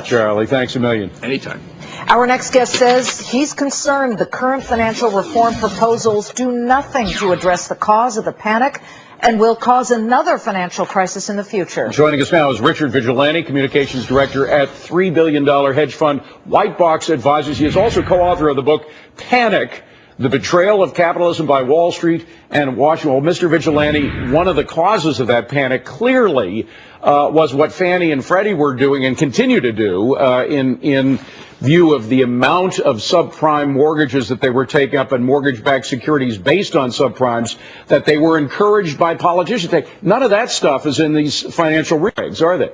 Charlie, thanks a million. Anytime. Our next guest says he's concerned the current financial reform proposals do nothing to address the cause of the panic and will cause another financial crisis in the future. Joining us now is Richard Vigilante, communications director at $3 billion hedge fund White Box Advisors. He is also co-author of the book Panic: The Betrayal of Capitalism by Wall Street and Washington. Well, Mr. Vigilante, one of the causes of that panic clearly was what Fannie and Freddie were doing and continue to do in view of the amount of subprime mortgages that they were taking up and mortgage-backed securities based on subprimes that they were encouraged by politicians to take. None of that stuff is in these financial regs, are they?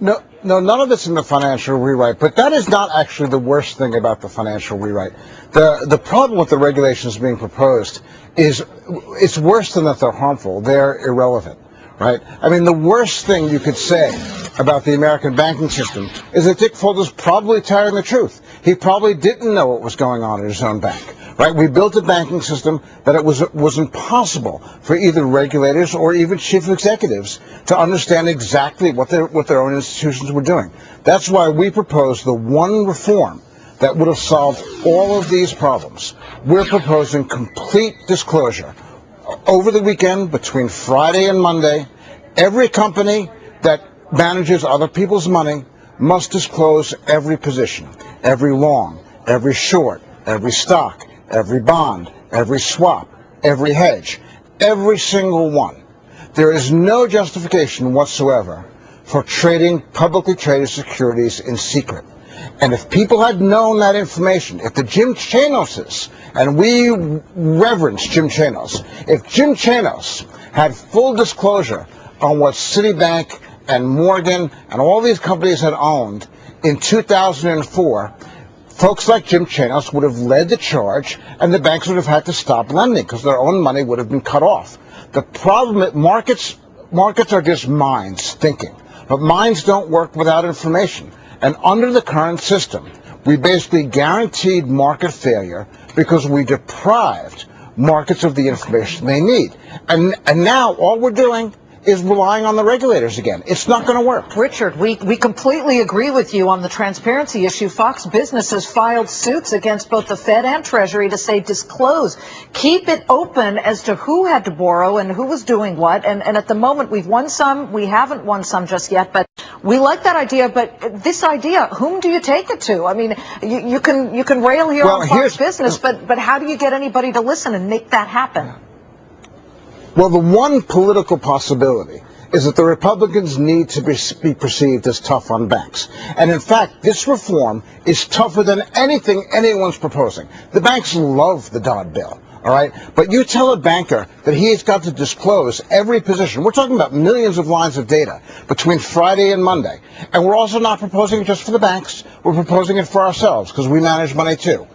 No, none of it's in the financial rewrite, but that is not actually the worst thing about the financial rewrite. The problem with the regulations being proposed is it's worse than that they're harmful. They're irrelevant, right? I mean, the worst thing you could say about the American banking system is that Dick Folder's probably telling the truth. He probably didn't know what was going on in his own bank. Right? We built a banking system that it was impossible for either regulators or even chief executives to understand exactly what their own institutions were doing. That's why we proposed the one reform that would have solved all of these problems. We're proposing complete disclosure. Over the weekend, between Friday and Monday, every company that manages other people's money must disclose every position, every long, every short, every stock, every bond, every swap, every hedge, every single one. There is no justification whatsoever for trading publicly traded securities in secret. And if people had known that information, if the Jim Chanoses, and we reverence Jim Chanos, if Jim Chanos had full disclosure on what Citibank and Morgan and all these companies had owned in 2004, folks like Jim Chanos would have led the charge, and the banks would have had to stop lending because their own money would have been cut off. The problem is markets are just minds thinking, but minds don't work without information. And under the current system, we basically guaranteed market failure because we deprived markets of the information they need. And now all we're doing is relying on the regulators again. It's not going to work. Richard, we completely agree with you on the transparency issue. Fox Business has filed suits against both the Fed and Treasury to say disclose. Keep it open as to who had to borrow and who was doing what. And at the moment, we've won some. We haven't won some just yet. But we like that idea. But this idea, whom do you take it to? I mean, you can rail here on Fox Business, but how do you get anybody to listen and make that happen? Well, the one political possibility is that the Republicans need to be perceived as tough on banks. And in fact, this reform is tougher than anything anyone's proposing. The banks love the Dodd bill, all right? But you tell a banker that he's got to disclose every position. We're talking about millions of lines of data between Friday and Monday. And we're also not proposing it just for the banks. We're proposing it for ourselves because we manage money too.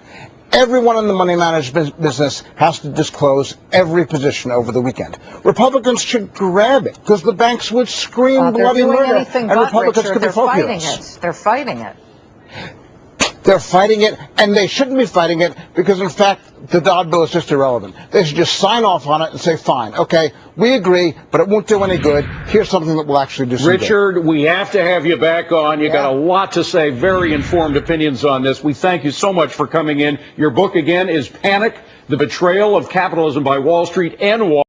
Everyone in the money management business has to disclose every position over the weekend. Republicans should grab it because the banks would scream bloody murder, and Republicans could be focused. They're fighting it. They're fighting it, and they shouldn't be fighting it because, in fact, the Dodd bill is just irrelevant. They should just sign off on it and say, fine, okay, we agree, but it won't do any good. Here's something that will actually do some good. Richard, we have to have you back on. You got a lot to say, very informed opinions on this. We thank you so much for coming in. Your book, again, is Panic: The Betrayal of Capitalism by Wall Street and Washington.